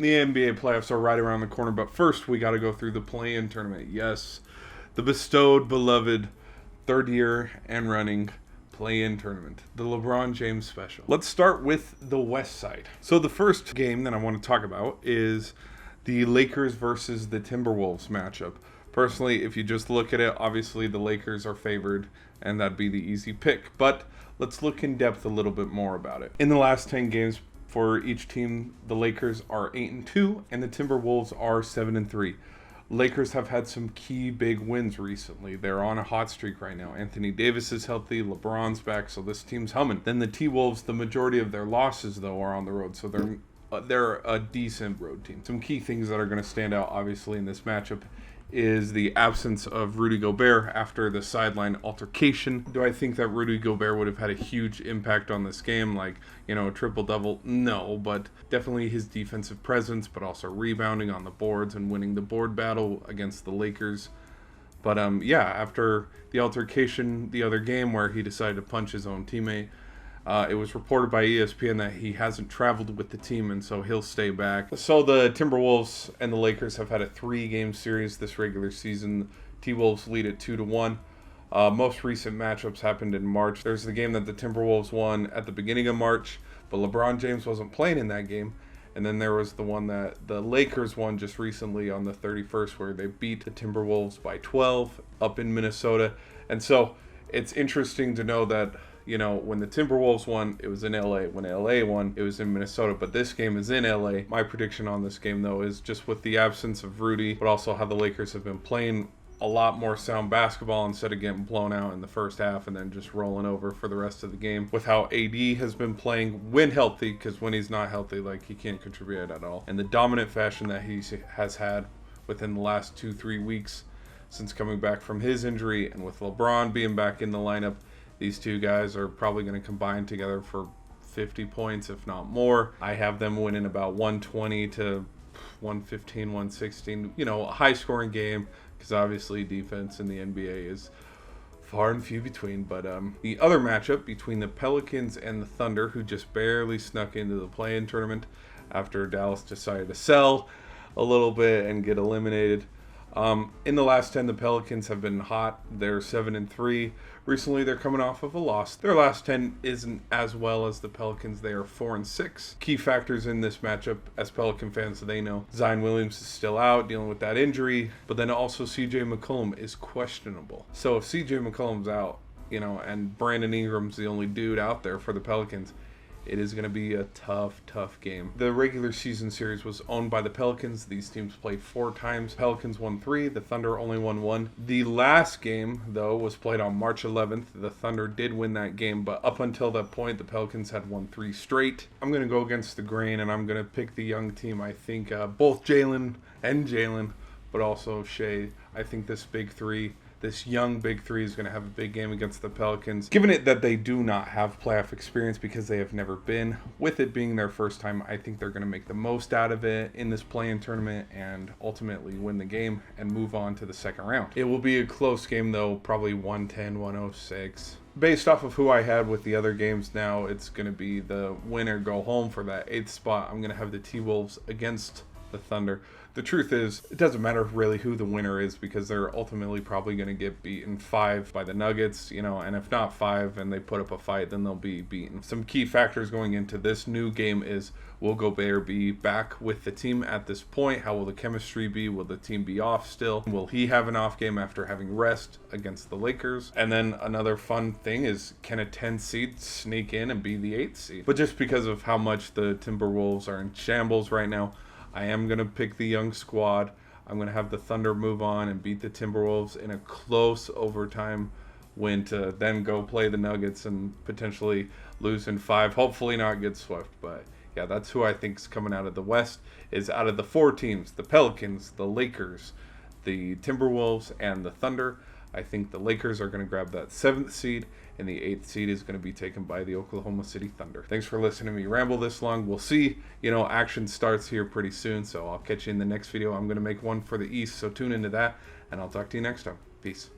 The NBA playoffs are right around the corner, but first we got to go through the play-in tournament. Yes, the bestowed, beloved, third year and running play-in tournament, the LeBron James special. Let's start with the West side. So the first game that I want to talk about is the Lakers versus the Timberwolves matchup. Personally, if you just look at it, obviously the Lakers are favored, and that'd be the easy pick. But let's look in depth a little bit more about it. In the last 10 games, for each team, the Lakers are 8-2 and the Timberwolves are 7-3. Lakers have had some key big wins recently. They're on a hot streak right now. Anthony Davis is healthy, LeBron's back, so this team's humming. Then the T-Wolves, the majority of their losses though are on the road, so they're a decent road team. Some key things that are going to stand out obviously in this matchup is the absence of Rudy Gobert after the sideline altercation. Do I think that Rudy Gobert would have had a huge impact on this game, like, a triple-double? No, but definitely his defensive presence, but also rebounding on the boards and winning the board battle against the Lakers. But after the altercation the other game where he decided to punch his own teammate, it was reported by ESPN that he hasn't traveled with the team, and so he'll stay back. So the Timberwolves and the Lakers have had a 3-game series this regular season. T-Wolves lead at 2-1. Most recent matchups happened in March. There's the game that the Timberwolves won at the beginning of March, but LeBron James wasn't playing in that game. And then there was the one that the Lakers won just recently on the 31st, where they beat the Timberwolves by 12 up in Minnesota. And so it's interesting to know that when the Timberwolves won, it was in LA. When LA won, it was in Minnesota. But this game is in LA. My prediction on this game, though, is just with the absence of Rudy, but also how the Lakers have been playing a lot more sound basketball instead of getting blown out in the first half and then just rolling over for the rest of the game. With how AD has been playing when healthy, because when he's not healthy, he can't contribute at all. And the dominant fashion that he has had within the last 2-3 weeks since coming back from his injury, and with LeBron being back in the lineup, these two guys are probably going to combine together for 50 points, if not more. I have them winning about 120 to 115, 116. A high-scoring game, because obviously defense in the NBA is far and few between. But the other matchup between the Pelicans and the Thunder, who just barely snuck into the play-in tournament after Dallas decided to sell a little bit and get eliminated. In the last 10, the Pelicans have been hot. They're 7-3. Recently, they're coming off of a loss. Their last 10 isn't as well as the Pelicans. They are 4-6. Key factors in this matchup, as Pelican fans, they know Zion Williams is still out, dealing with that injury. But then also CJ McCollum is questionable. So if CJ McCollum's out, and Brandon Ingram's the only dude out there for the Pelicans, it is going to be a tough game. The regular season series was owned by the Pelicans. These teams played 4 times. Pelicans won 3. The Thunder only won 1. The last game, though, was played on March 11th. The Thunder did win that game, but up until that point, the Pelicans had won 3 straight. I'm going to go against the grain, and I'm going to pick the young team. I think both Jalen, but also Shea. I think this young big three is going to have a big game against the Pelicans. Given it that they do not have playoff experience because they have never been, with it being their first time, I think they're going to make the most out of it in this play-in tournament and ultimately win the game and move on to the second round. It will be a close game, though, probably 110, 106. Based off of who I had with the other games now, it's going to be the winner go home for that 8th spot. I'm going to have the T-Wolves against the Thunder. The truth is, it doesn't matter really who the winner is, because they're ultimately probably going to get beaten 5 by the Nuggets, and if not 5 and they put up a fight, then they'll be beaten. Some key factors going into this new game is, will Gobert be back with the team at this point? How will the chemistry be? Will the team be off still? Will he have an off game after having rest against the Lakers? And then another fun thing is, can a 10 seed sneak in and be the 8th seed? But just because of how much the Timberwolves are in shambles right now, I am going to pick the young squad. I'm going to have the Thunder move on and beat the Timberwolves in a close overtime win to then go play the Nuggets and potentially lose in 5. Hopefully not get swept. But yeah, that's who I think is coming out of the West. Is out of the 4 teams, the Pelicans, the Lakers, the Timberwolves, and the Thunder, I think the Lakers are going to grab that 7th seed, and the 8th seed is going to be taken by the Oklahoma City Thunder. Thanks for listening to me ramble this long. We'll see. Action starts here pretty soon, so I'll catch you in the next video. I'm going to make one for the East, so tune into that, and I'll talk to you next time. Peace.